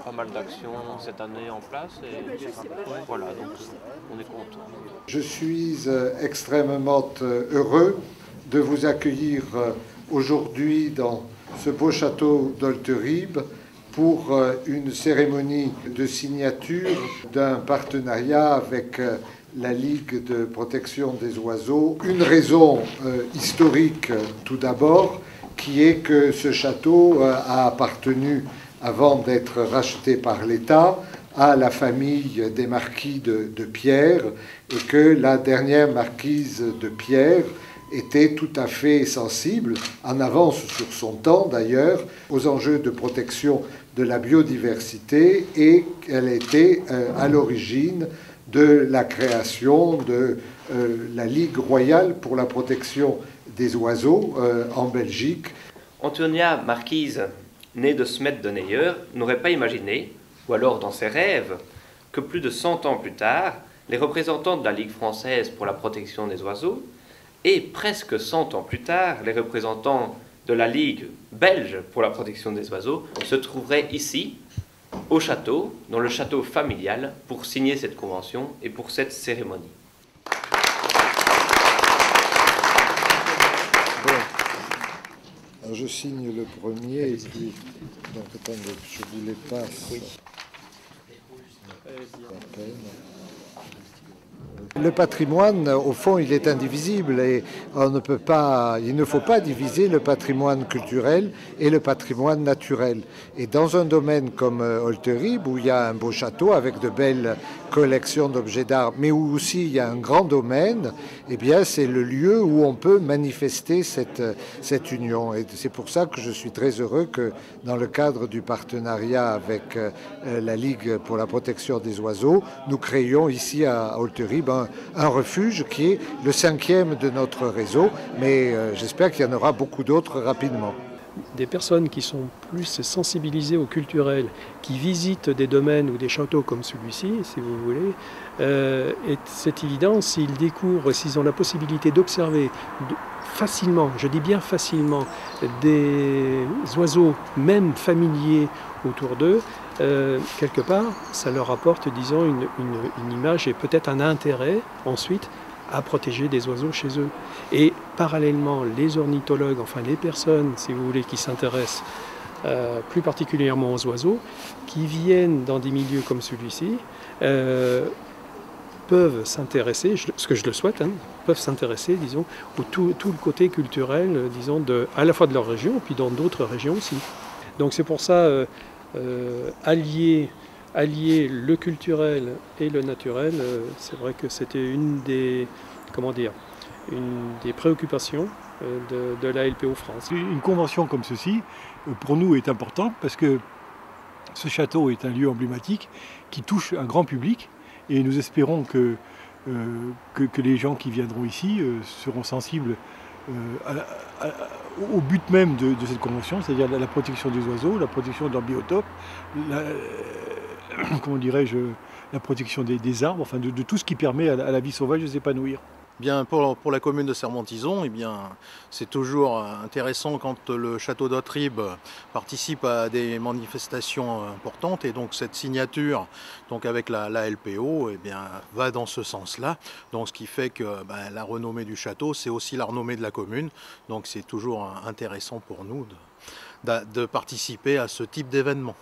pas mal d'actions cette année en place et voilà, donc on est content. Je suis extrêmement heureux de vous accueillir aujourd'hui dans ce beau château d'Olteribe pour une cérémonie de signature d'un partenariat avec la Ligue de protection des oiseaux. Une raison historique tout d'abord, qui est que ce château a appartenu, avant d'être racheté par l'État, à la famille des marquis de Pierre, et que la dernière marquise de Pierre était tout à fait sensible, en avance sur son temps d'ailleurs, aux enjeux de protection de la biodiversité, et qu'elle était à l'origine de la création de la Ligue royale pour la protection des oiseaux en Belgique. Antonia Marquise, née de Smet de Neyer, n'aurait pas imaginé, ou alors dans ses rêves, que plus de 100 ans plus tard, les représentants de la Ligue française pour la protection des oiseaux et presque 100 ans plus tard, les représentants de la Ligue belge pour la protection des oiseaux se trouveraient ici, au château, dans le château familial, pour signer cette convention et pour cette cérémonie. Alors je signe le premier et puis, donc attendez, je vous les passe. Oui. Le patrimoine, au fond, il est indivisible et on ne peut pas, il ne faut pas diviser le patrimoine culturel et le patrimoine naturel. Et dans un domaine comme Olteribe, où il y a un beau château avec de belles collections d'objets d'art, mais où aussi il y a un grand domaine, eh bien c'est le lieu où on peut manifester cette union. Et c'est pour ça que je suis très heureux que dans le cadre du partenariat avec la Ligue pour la protection des oiseaux, nous créions ici à Olteribe un refuge qui est le 5e de notre réseau, mais j'espère qu'il y en aura beaucoup d'autres rapidement. Des personnes qui sont plus sensibilisées au culturel, qui visitent des domaines ou des châteaux comme celui-ci, si vous voulez, et c'est évident, s'ils découvrent, s'ils ont la possibilité d'observer facilement, je dis bien facilement, des oiseaux, même familiers, autour d'eux, quelque part, ça leur apporte, disons, une image et peut-être un intérêt ensuite à protéger des oiseaux chez eux. Et parallèlement, les ornithologues, enfin les personnes, si vous voulez, qui s'intéressent plus particulièrement aux oiseaux, qui viennent dans des milieux comme celui-ci, peuvent s'intéresser, ce que je le souhaite, peuvent s'intéresser, disons, au tout le côté culturel, disons, à la fois de leur région, puis dans d'autres régions aussi. Donc c'est pour ça, allier le culturel et le naturel, c'est vrai que c'était une des préoccupations de la LPO France. Une convention comme ceci, pour nous, est importante parce que ce château est un lieu emblématique qui touche un grand public et nous espérons que les gens qui viendront ici seront sensibles au but même de cette convention, c'est-à-dire la protection des oiseaux, la protection de leur biotope, la protection des arbres, enfin de tout ce qui permet à la vie sauvage de s'épanouir. Bien, pour la commune de Sermontison, eh bien, c'est toujours intéressant quand le château d'Olteribe participe à des manifestations importantes, et donc cette signature donc avec la LPO eh bien, va dans ce sens-là. Donc ce qui fait que la renommée du château, c'est aussi la renommée de la commune. Donc c'est toujours intéressant pour nous de participer à ce type d'événement.